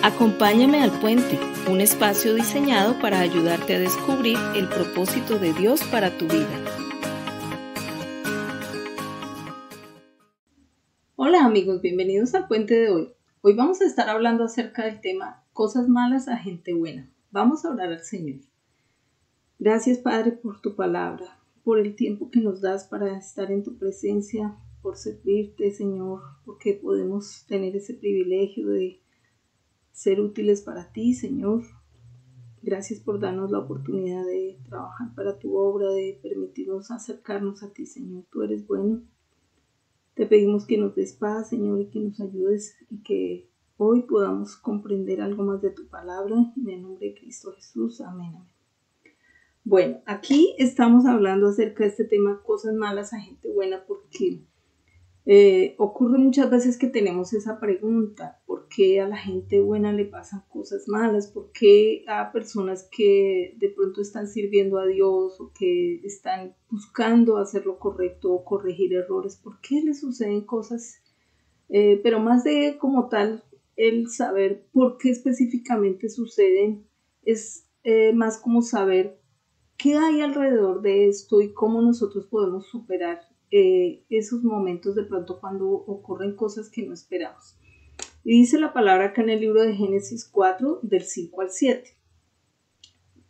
Acompáñame al Puente, un espacio diseñado para ayudarte a descubrir el propósito de Dios para tu vida. Hola amigos, bienvenidos al Puente de hoy. Hoy vamos a estar hablando acerca del tema Cosas malas a gente buena. Vamos a orar al Señor. Gracias Padre por tu palabra, por el tiempo que nos das para estar en tu presencia, por servirte Señor, porque podemos tener ese privilegio de ser útiles para ti, Señor. Gracias por darnos la oportunidad de trabajar para tu obra, de permitirnos acercarnos a ti, Señor. Tú eres bueno. Te pedimos que nos des paz, Señor, y que nos ayudes y que hoy podamos comprender algo más de tu palabra. En el nombre de Cristo Jesús. Amén. Amén. Bueno, aquí estamos hablando acerca de este tema, cosas malas a gente buena, porque ocurre muchas veces que tenemos esa pregunta: ¿por qué a la gente buena le pasan cosas malas? ¿Por qué a personas que de pronto están sirviendo a Dios o que están buscando hacer lo correcto o corregir errores, por qué les suceden cosas? Pero más de como tal, el saber por qué específicamente suceden es más como saber qué hay alrededor de esto y cómo nosotros podemos superar esos momentos de pronto cuando ocurren cosas que no esperamos. Y dice la palabra acá en el libro de Génesis 4, del 5 al 7.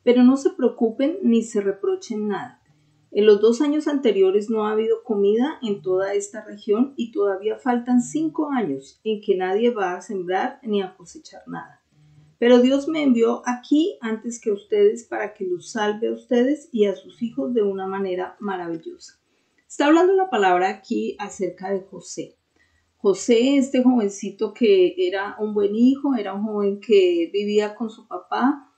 Pero no se preocupen ni se reprochen nada. En los 2 años anteriores no ha habido comida en toda esta región y todavía faltan 5 años en que nadie va a sembrar ni a cosechar nada. Pero Dios me envió aquí antes que ustedes para que los salve a ustedes y a sus hijos de una manera maravillosa. Está hablando la palabra aquí acerca de José. José, este jovencito que era un buen hijo, era un joven que vivía con su papá,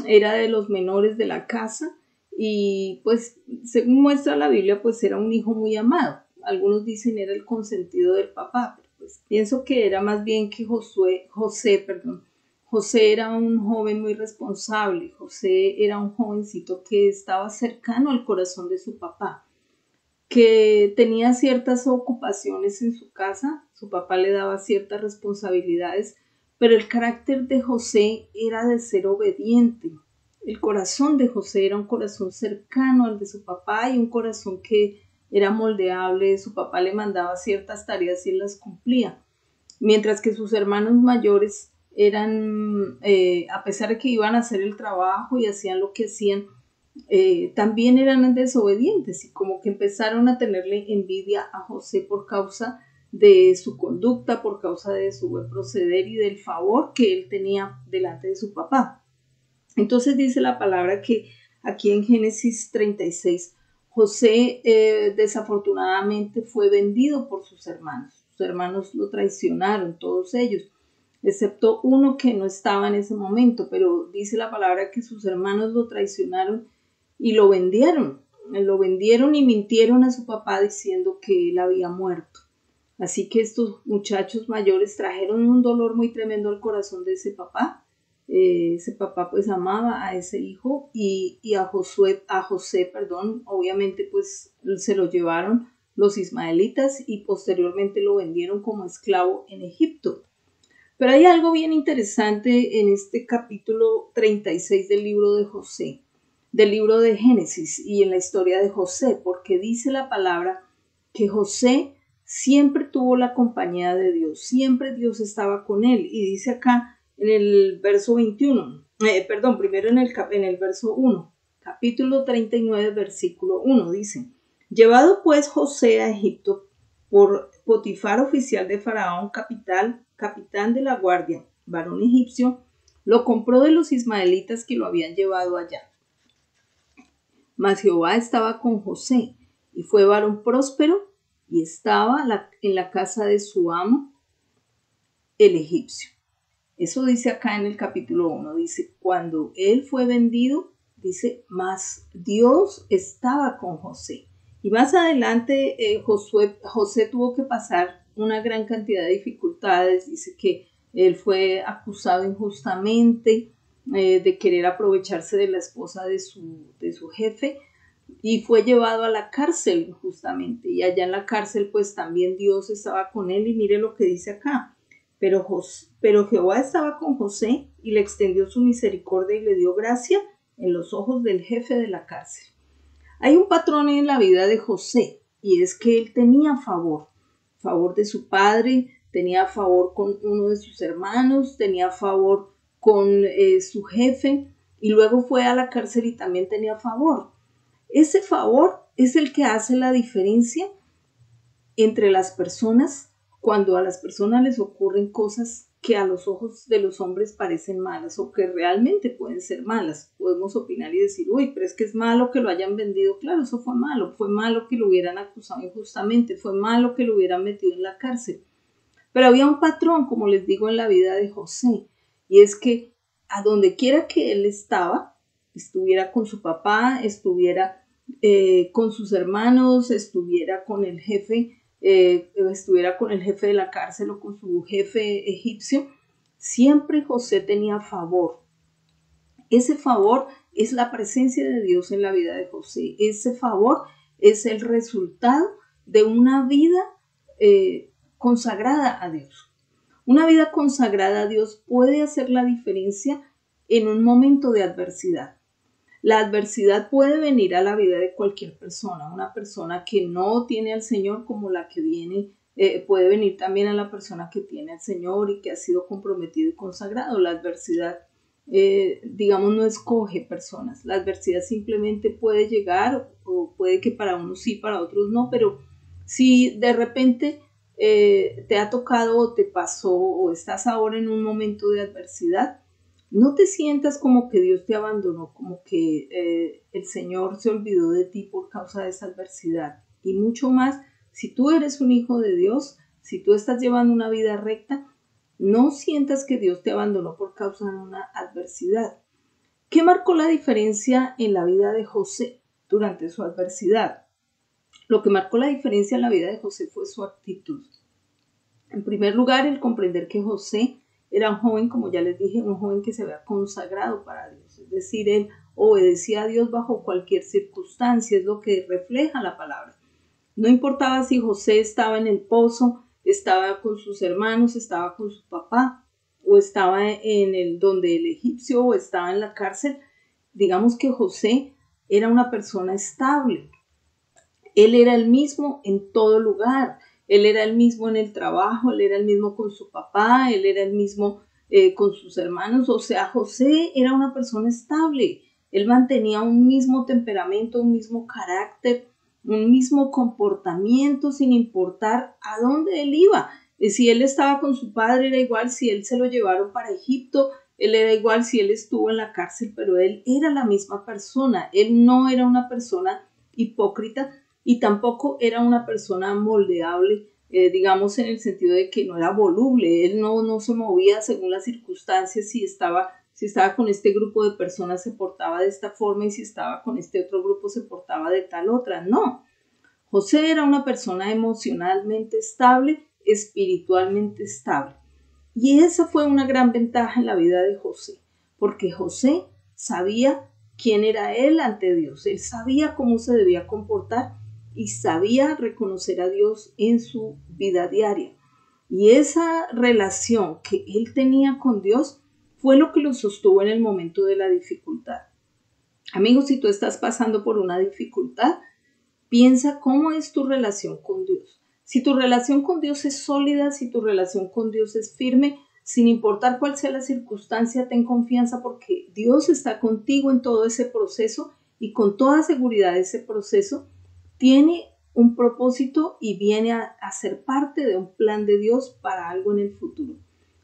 era de los menores de la casa y pues según muestra la Biblia pues era un hijo muy amado. Algunos dicen era el consentido del papá, pero pues pienso que era más bien que José era un joven muy responsable. José era un jovencito que estaba cercano al corazón de su papá, que tenía ciertas ocupaciones en su casa, su papá le daba ciertas responsabilidades, pero el carácter de José era de ser obediente. El corazón de José era un corazón cercano al de su papá y un corazón que era moldeable. Su papá le mandaba ciertas tareas y él las cumplía, mientras que sus hermanos mayores eran, a pesar de que iban a hacer el trabajo y hacían lo que hacían, también eran desobedientes y como que empezaron a tenerle envidia a José por causa de su conducta, por causa de su buen proceder y del favor que él tenía delante de su papá. Entonces dice la palabra que aquí en Génesis 36, José desafortunadamente fue vendido por sus hermanos. Sus hermanos lo traicionaron, todos ellos, excepto uno que no estaba en ese momento, pero dice la palabra que sus hermanos lo traicionaron y lo vendieron y mintieron a su papá diciendo que él había muerto. Así que estos muchachos mayores trajeron un dolor muy tremendo al corazón de ese papá. Ese papá pues amaba a ese hijo y a José, obviamente pues se lo llevaron los ismaelitas y posteriormente lo vendieron como esclavo en Egipto. Pero hay algo bien interesante en este capítulo 36 del libro de José, del libro de Génesis y en la historia de José, porque dice la palabra que José siempre tuvo la compañía de Dios, siempre Dios estaba con él. Y dice acá en el verso 21, primero en el verso 1, capítulo 39, versículo 1, dice: llevado pues José a Egipto por Potifar, oficial de Faraón, capitán de la guardia, varón egipcio, lo compró de los ismaelitas que lo habían llevado allá. Mas Jehová estaba con José, y fue varón próspero, y estaba en la casa de su amo, el egipcio. Eso dice acá en el capítulo 1, dice, cuando él fue vendido, dice, mas Dios estaba con José. Y más adelante José tuvo que pasar una gran cantidad de dificultades. Dice que él fue acusado injustamente de querer aprovecharse de la esposa de su jefe y fue llevado a la cárcel injustamente. Y allá en la cárcel pues también Dios estaba con él y mire lo que dice acá. Pero Jehová estaba con José y le extendió su misericordia y le dio gracia en los ojos del jefe de la cárcel. Hay un patrón en la vida de José y es que él tenía favor de su padre, tenía favor con uno de sus hermanos, tenía favor con su jefe y luego fue a la cárcel y también tenía favor. Ese favor es el que hace la diferencia entre las personas cuando a las personas les ocurren cosas que a los ojos de los hombres parecen malas o que realmente pueden ser malas. Podemos opinar y decir, uy, pero es que es malo que lo hayan vendido. Claro, eso fue malo que lo hubieran acusado injustamente, fue malo que lo hubieran metido en la cárcel. Pero había un patrón, como les digo, en la vida de José, y es que a donde quiera que él estaba, estuviera con su papá, estuviera con sus hermanos, estuviera con el jefe, estuviera con el jefe de la cárcel o con su jefe egipcio, siempre José tenía favor. Ese favor es la presencia de Dios en la vida de José. Ese favor es el resultado de una vida consagrada a Dios. Una vida consagrada a Dios puede hacer la diferencia en un momento de adversidad. La adversidad puede venir a la vida de cualquier persona, una persona que no tiene al Señor como la que viene, puede venir también a la persona que tiene al Señor y que ha sido comprometido y consagrado. La adversidad, digamos, no escoge personas. La adversidad simplemente puede llegar o puede que para unos sí, para otros no, pero si de repente te ha tocado o te pasó o estás ahora en un momento de adversidad, no te sientas como que Dios te abandonó, como que el Señor se olvidó de ti por causa de esa adversidad. Y mucho más, si tú eres un hijo de Dios, si tú estás llevando una vida recta, no sientas que Dios te abandonó por causa de una adversidad. ¿Qué marcó la diferencia en la vida de José durante su adversidad? Lo que marcó la diferencia en la vida de José fue su actitud. En primer lugar, el comprender que José era un joven, como ya les dije, un joven que se había consagrado para Dios. Es decir, él obedecía a Dios bajo cualquier circunstancia, es lo que refleja la palabra. No importaba si José estaba en el pozo, estaba con sus hermanos, estaba con su papá, o estaba en donde el egipcio, o estaba en la cárcel. Digamos que José era una persona estable. Él era el mismo en todo lugar. Él era el mismo en el trabajo, él era el mismo con su papá, él era el mismo con sus hermanos. O sea, José era una persona estable. Él mantenía un mismo temperamento, un mismo carácter, un mismo comportamiento sin importar a dónde él iba. Si él estaba con su padre era igual, si él se lo llevaron para Egipto, él era igual, si él estuvo en la cárcel, pero él era la misma persona. Él no era una persona hipócrita, y tampoco era una persona moldeable, digamos en el sentido de que no era voluble, él no se movía según las circunstancias, si estaba con este grupo de personas se portaba de esta forma y si estaba con este otro grupo se portaba de tal otra, no. José era una persona emocionalmente estable, espiritualmente estable. Y esa fue una gran ventaja en la vida de José, porque José sabía quién era él ante Dios, él sabía cómo se debía comportar y sabía reconocer a Dios en su vida diaria. Y esa relación que él tenía con Dios fue lo que lo sostuvo en el momento de la dificultad. Amigos, si tú estás pasando por una dificultad, piensa cómo es tu relación con Dios. Si tu relación con Dios es sólida, si tu relación con Dios es firme, sin importar cuál sea la circunstancia, ten confianza porque Dios está contigo en todo ese proceso y con toda seguridad ese proceso tiene un propósito y viene a ser parte de un plan de Dios para algo en el futuro.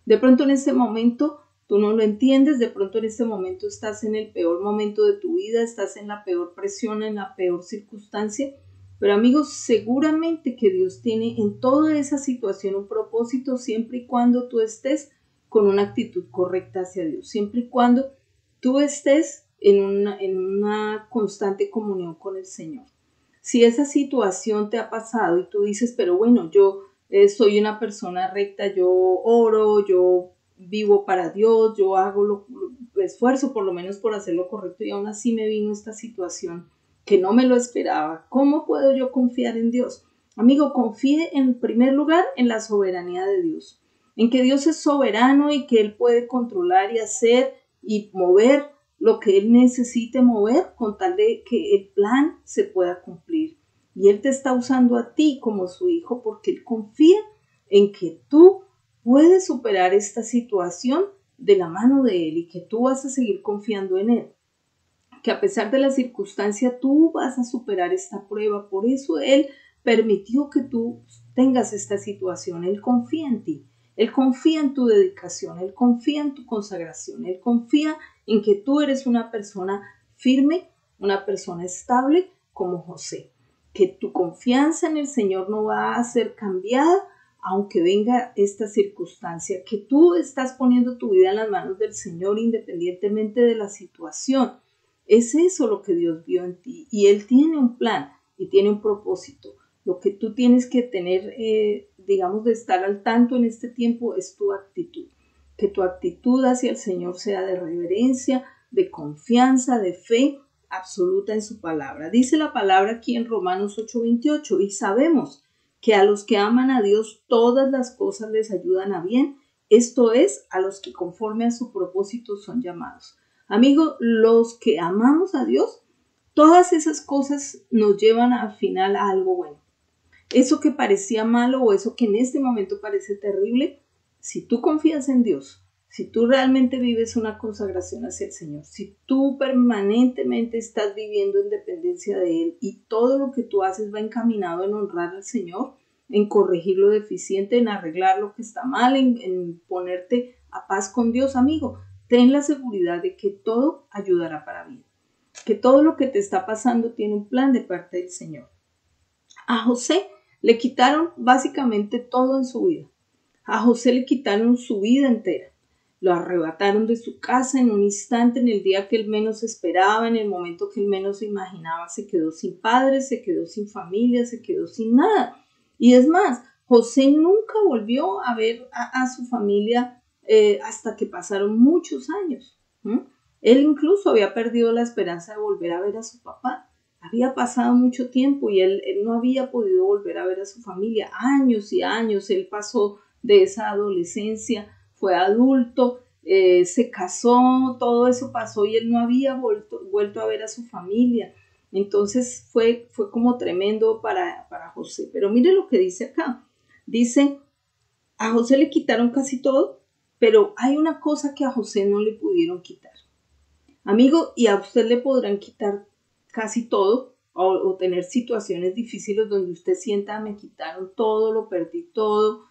De pronto en este momento tú no lo entiendes, de pronto en este momento estás en el peor momento de tu vida, estás en la peor presión, en la peor circunstancia, pero amigos, seguramente que Dios tiene en toda esa situación un propósito siempre y cuando tú estés con una actitud correcta hacia Dios, siempre y cuando tú estés en una constante comunión con el Señor. Si esa situación te ha pasado y tú dices, pero bueno, yo soy una persona recta, yo oro, yo vivo para Dios, yo hago lo esfuerzo por lo menos por hacer lo correcto y aún así me vino esta situación que no me lo esperaba. ¿Cómo puedo yo confiar en Dios? Amigo, confíe en primer lugar en la soberanía de Dios. en que Dios es soberano y que Él puede controlar y hacer y mover lo que Él necesite mover con tal de que el plan se pueda cumplir. Y Él te está usando a ti como su hijo porque Él confía en que tú puedes superar esta situación de la mano de Él y que tú vas a seguir confiando en Él. Que a pesar de la circunstancia tú vas a superar esta prueba. Por eso Él permitió que tú tengas esta situación. Él confía en ti. Él confía en tu dedicación. Él confía en tu consagración. Él confía en que tú eres una persona firme, una persona estable como José. Que tu confianza en el Señor no va a ser cambiada aunque venga esta circunstancia. Que tú estás poniendo tu vida en las manos del Señor independientemente de la situación. Es eso lo que Dios vio en ti y Él tiene un plan y tiene un propósito. Lo que tú tienes que tener, digamos, de estar al tanto en este tiempo es tu actitud. Que tu actitud hacia el Señor sea de reverencia, de confianza, de fe absoluta en su palabra. Dice la palabra aquí en Romanos 8:28 y sabemos que a los que aman a Dios todas las cosas les ayudan a bien. Esto es, a los que conforme a su propósito son llamados. Amigo, los que amamos a Dios, todas esas cosas nos llevan al final a algo bueno. Eso que parecía malo o eso que en este momento parece terrible, si tú confías en Dios, si tú realmente vives una consagración hacia el Señor, si tú permanentemente estás viviendo en dependencia de Él y todo lo que tú haces va encaminado en honrar al Señor, en corregir lo deficiente, en arreglar lo que está mal, en ponerte a paz con Dios, amigo, ten la seguridad de que todo ayudará para bien, que todo lo que te está pasando tiene un plan de parte del Señor. A José le quitaron básicamente todo en su vida. A José le quitaron su vida entera. Lo arrebataron de su casa en un instante, en el día que él menos esperaba, en el momento que él menos imaginaba. Se quedó sin padres, se quedó sin familia, se quedó sin nada. Y es más, José nunca volvió a ver a su familia hasta que pasaron muchos años. Él incluso había perdido la esperanza de volver a ver a su papá. Había pasado mucho tiempo y él no había podido volver a ver a su familia. Años y años él pasó de esa adolescencia, fue adulto, se casó, todo eso pasó y él no había vuelto a ver a su familia. Entonces fue como tremendo para José. Pero mire lo que dice acá. Dice, a José le quitaron casi todo, pero hay una cosa que a José no le pudieron quitar. Amigo, y a usted le podrán quitar casi todo o tener situaciones difíciles donde usted sienta, me quitaron todo, lo perdí todo,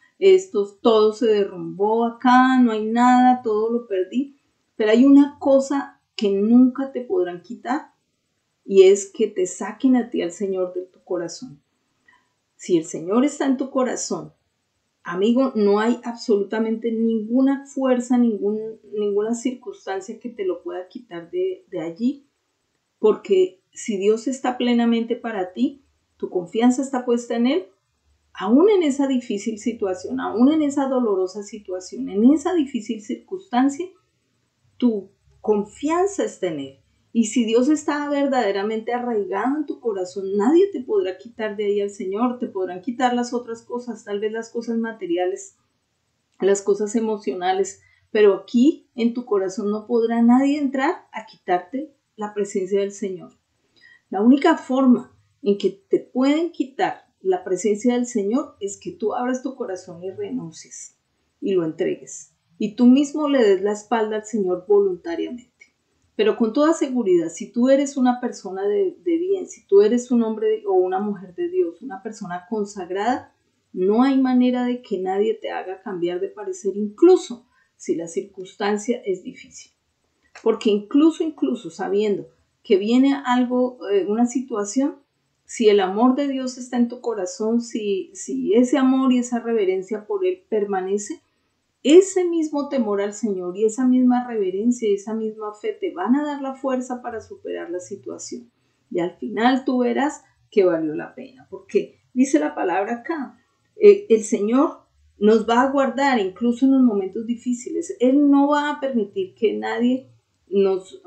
todo se derrumbó acá, no hay nada, todo lo perdí. Pero hay una cosa que nunca te podrán quitar y es que te saquen a ti al Señor de tu corazón. Si el Señor está en tu corazón, amigo, no hay absolutamente ninguna fuerza, ninguna circunstancia que te lo pueda quitar de allí, porque si Dios está plenamente para ti, tu confianza está puesta en Él, aún en esa difícil situación, aún en esa dolorosa situación, en esa difícil circunstancia, tu confianza está en Él. Y si Dios está verdaderamente arraigado en tu corazón, nadie te podrá quitar de ahí al Señor. Te podrán quitar las otras cosas, tal vez las cosas materiales, las cosas emocionales, pero aquí en tu corazón no podrá nadie entrar a quitarte la presencia del Señor. La única forma en que te pueden quitar la presencia del Señor es que tú abras tu corazón y renuncies y lo entregues. Y tú mismo le des la espalda al Señor voluntariamente. Pero con toda seguridad, si tú eres una persona de bien, si tú eres un hombre o una mujer de Dios, una persona consagrada, no hay manera de que nadie te haga cambiar de parecer, incluso si la circunstancia es difícil. Porque incluso sabiendo que viene algo, una situación, si el amor de Dios está en tu corazón, si ese amor y esa reverencia por Él permanece, ese mismo temor al Señor y esa misma reverencia y esa misma fe te van a dar la fuerza para superar la situación. Y al final tú verás que valió la pena, porque dice la palabra acá, el Señor nos va a guardar incluso en los momentos difíciles. Él no va a permitir que nadie nos,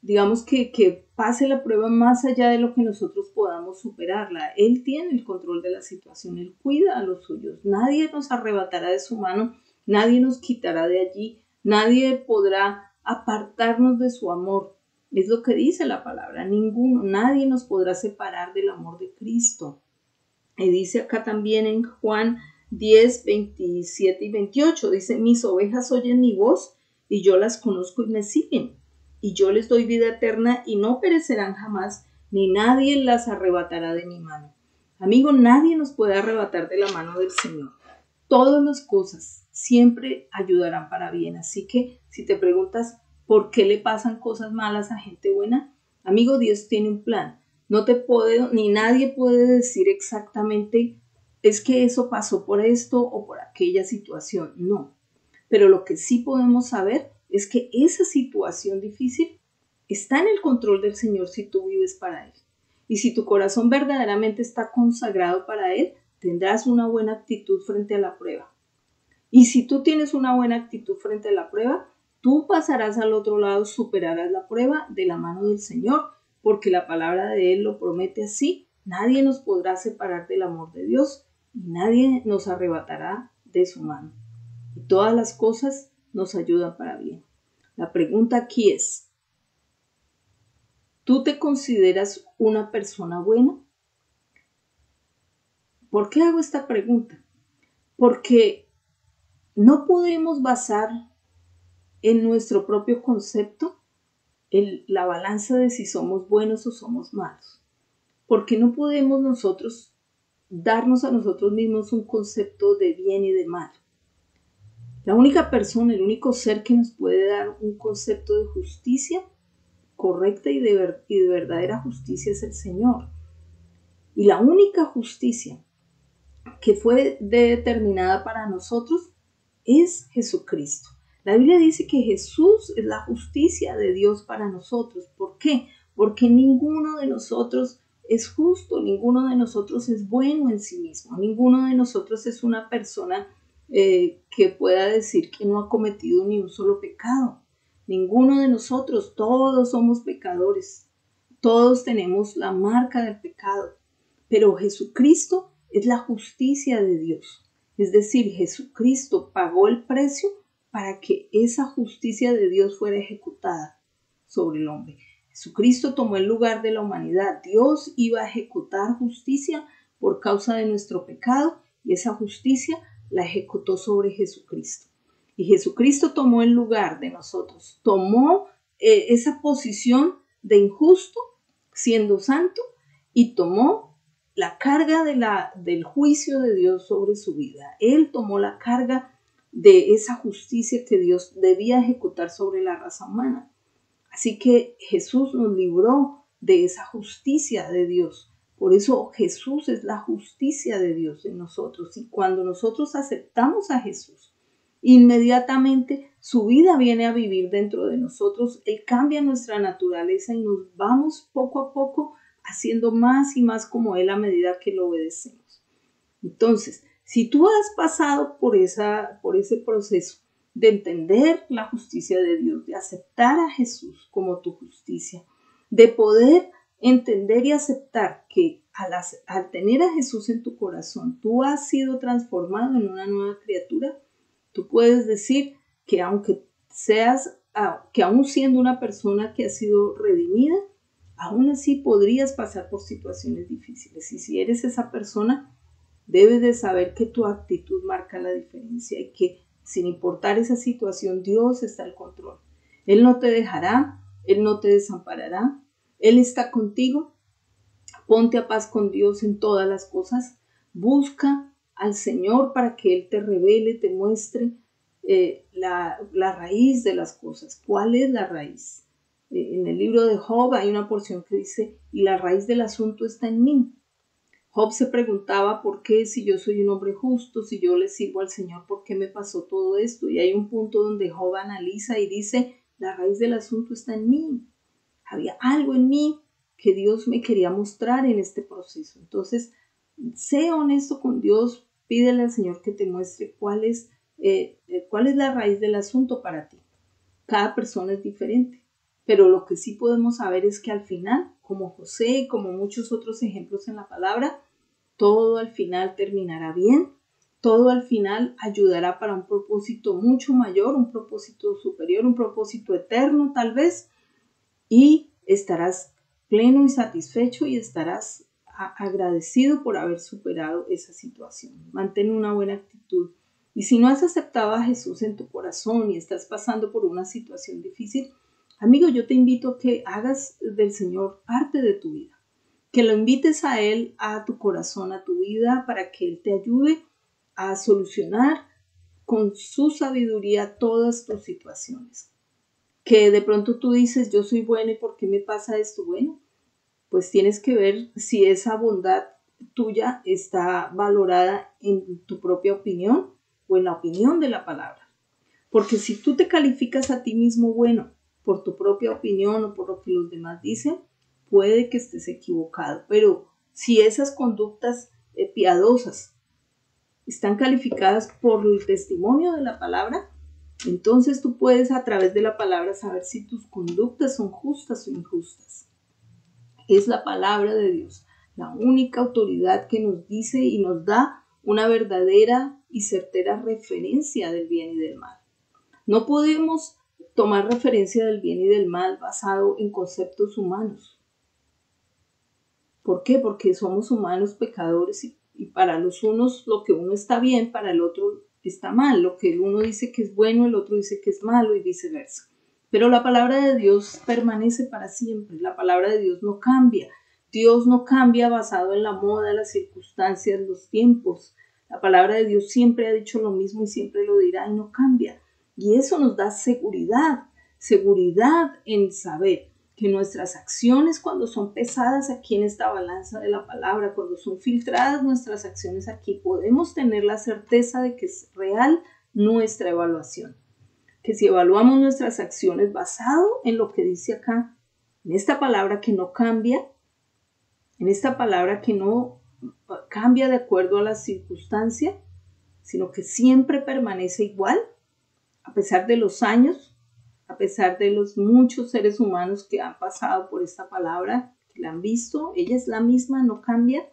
digamos que pase la prueba más allá de lo que nosotros podamos superarla. Él tiene el control de la situación, Él cuida a los suyos. Nadie nos arrebatará de su mano nadie nos quitará de allí, nadie podrá apartarnos de su amor. Es lo que dice la palabra, nadie nos podrá separar del amor de Cristo. Y dice acá también en Juan 10, 27 y 28, dice, mis ovejas oyen mi voz y yo las conozco y me siguen. Y yo les doy vida eterna y no perecerán jamás, ni nadie las arrebatará de mi mano. Amigo, nadie nos puede arrebatar de la mano del Señor. Todas las cosas siempre ayudarán para bien. Así que si te preguntas por qué le pasan cosas malas a gente buena, amigo, Dios tiene un plan. No te puedo, ni nadie puede decir exactamente, es que eso pasó por esto o por aquella situación. No. Pero lo que sí podemos saber es que esa situación difícil está en el control del Señor si tú vives para Él. Y si tu corazón verdaderamente está consagrado para Él, tendrás una buena actitud frente a la prueba. Y si tú tienes una buena actitud frente a la prueba, tú pasarás al otro lado, superarás la prueba de la mano del Señor, porque la palabra de Él lo promete así. Nadie nos podrá separar del amor de Dios y nadie nos arrebatará de su mano. Y todas las cosas nos ayudan para bien. La pregunta aquí es, ¿tú te consideras una persona buena? ¿Por qué hago esta pregunta? Porque no podemos basar en nuestro propio concepto la balanza de si somos buenos o somos malos. Porque no podemos nosotros darnos a nosotros mismos un concepto de bien y de mal. La única persona, el único ser que nos puede dar un concepto de justicia correcta y de verdadera justicia es el Señor. Y la única justicia que fue determinada para nosotros es Jesucristo. La Biblia dice que Jesús es la justicia de Dios para nosotros. ¿Por qué? Porque ninguno de nosotros es justo, ninguno de nosotros es bueno en sí mismo, ninguno de nosotros es una persona que pueda decir que no ha cometido ni un solo pecado. Ninguno de nosotros, todos somos pecadores, todos tenemos la marca del pecado, pero Jesucristo es la justicia de Dios. Es decir, Jesucristo pagó el precio para que esa justicia de Dios fuera ejecutada sobre el hombre. Jesucristo tomó el lugar de la humanidad. Dios iba a ejecutar justicia por causa de nuestro pecado y esa justicia la ejecutó sobre Jesucristo. Y Jesucristo tomó el lugar de nosotros, tomó esa posición de injusto siendo santo y tomó la carga del juicio de Dios sobre su vida. Él tomó la carga de esa justicia que Dios debía ejecutar sobre la raza humana. Así que Jesús nos libró de esa justicia de Dios. Por eso Jesús es la justicia de Dios en nosotros. Y cuando nosotros aceptamos a Jesús, inmediatamente su vida viene a vivir dentro de nosotros. Él cambia nuestra naturaleza y nos vamos poco a poco haciendo más y más como Él a medida que lo obedecemos. Entonces, si tú has pasado por ese proceso de entender la justicia de Dios, de aceptar a Jesús como tu justicia, de poder entender y aceptar que al tener a Jesús en tu corazón, tú has sido transformado en una nueva criatura, tú puedes decir que que aún siendo una persona que ha sido redimida, aún así podrías pasar por situaciones difíciles. Y si eres esa persona, debes de saber que tu actitud marca la diferencia y que sin importar esa situación, Dios está al control. Él no te dejará, Él no te desamparará, Él está contigo. Ponte a paz con Dios en todas las cosas. Busca al Señor para que Él te revele, te muestre la raíz de las cosas. ¿Cuál es la raíz? En el libro de Job hay una porción que dice, y la raíz del asunto está en mí. Job se preguntaba por qué, si yo soy un hombre justo, si yo le sirvo al Señor, ¿por qué me pasó todo esto? Y hay un punto donde Job analiza y dice, la raíz del asunto está en mí. Había algo en mí que Dios me quería mostrar en este proceso. Entonces, sé honesto con Dios, pídele al Señor que te muestre cuál es la raíz del asunto para ti. Cada persona es diferente, pero lo que sí podemos saber es que al final, como José y como muchos otros ejemplos en la palabra, todo al final terminará bien todo al final ayudará para un propósito mucho mayor, un propósito superior, un propósito eterno tal vez, y estarás pleno y satisfecho y estarás agradecido por haber superado esa situación. Mantén una buena actitud. Y si no has aceptado a Jesús en tu corazón y estás pasando por una situación difícil, amigo, yo te invito a que hagas del Señor parte de tu vida, que lo invites a Él, a tu corazón, a tu vida, para que Él te ayude a solucionar con su sabiduría todas tus situaciones. Que de pronto tú dices, yo soy buena y ¿por qué me pasa esto? Bueno, pues tienes que ver si esa bondad tuya está valorada en tu propia opinión o en la opinión de la palabra. Porque si tú te calificas a ti mismo bueno por tu propia opinión o por lo que los demás dicen, puede que estés equivocado. Pero si esas conductas piadosas están calificadas por el testimonio de la palabra, entonces tú puedes a través de la palabra saber si tus conductas son justas o injustas. Es la palabra de Dios, la única autoridad que nos dice y nos da una verdadera y certera referencia del bien y del mal. No podemos tomar referencia del bien y del mal basado en conceptos humanos. ¿Por qué? Porque somos humanos pecadores y para los unos lo que uno está bien, para el otro está mal. Lo que uno dice que es bueno, el otro dice que es malo y viceversa. Pero la palabra de Dios permanece para siempre. La palabra de Dios no cambia. Dios no cambia basado en la moda, las circunstancias, los tiempos. La palabra de Dios siempre ha dicho lo mismo y siempre lo dirá y no cambia. Y eso nos da seguridad en saber que nuestras acciones, cuando son pesadas aquí en esta balanza de la palabra, cuando son filtradas nuestras acciones aquí, podemos tener la certeza de que es real nuestra evaluación. Que si evaluamos nuestras acciones basado en lo que dice acá, en esta palabra que no cambia, en esta palabra que no cambia de acuerdo a la circunstancia, sino que siempre permanece igual, a pesar de los años, a pesar de los muchos seres humanos que han pasado por esta palabra, que la han visto, ella es la misma, no cambia.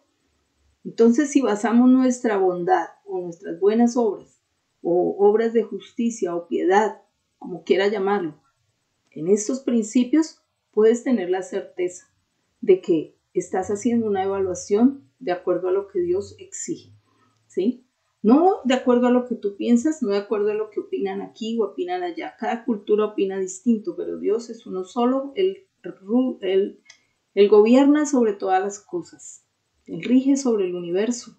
Entonces, si basamos nuestra bondad o nuestras buenas obras, o obras de justicia o piedad, como quiera llamarlo, en estos principios, puedes tener la certeza de que estás haciendo una evaluación de acuerdo a lo que Dios exige, ¿sí? No de acuerdo a lo que tú piensas, no de acuerdo a lo que opinan aquí o opinan allá. Cada cultura opina distinto, pero Dios es uno solo. Él gobierna sobre todas las cosas. Él rige sobre el universo.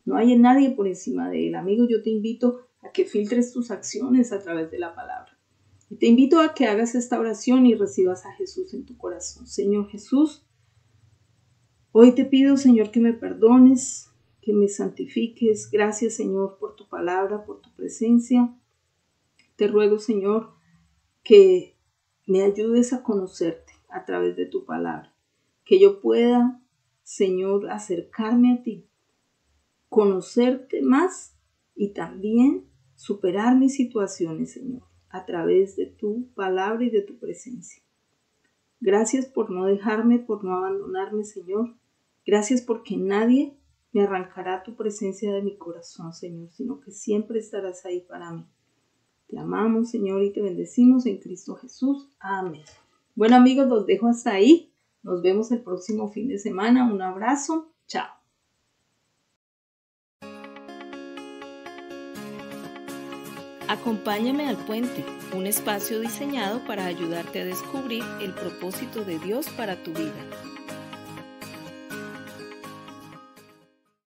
No hay nadie por encima de Él. Amigo, yo te invito a que filtres tus acciones a través de la palabra. Y te invito a que hagas esta oración y recibas a Jesús en tu corazón. Señor Jesús, hoy te pido, Señor, que me perdones, que me santifiques. Gracias, Señor, por tu palabra, por tu presencia. Te ruego, Señor, que me ayudes a conocerte a través de tu palabra. Que yo pueda, Señor, acercarme a ti, conocerte más y también superar mis situaciones, Señor, a través de tu palabra y de tu presencia. Gracias por no dejarme, por no abandonarme, Señor. Gracias porque nadie me arrancará tu presencia de mi corazón, Señor, sino que siempre estarás ahí para mí. Te amamos, Señor, y te bendecimos en Cristo Jesús. Amén. Bueno, amigos, los dejo hasta ahí. Nos vemos el próximo fin de semana. Un abrazo. Chao. Acompáñame al Puente, un espacio diseñado para ayudarte a descubrir el propósito de Dios para tu vida.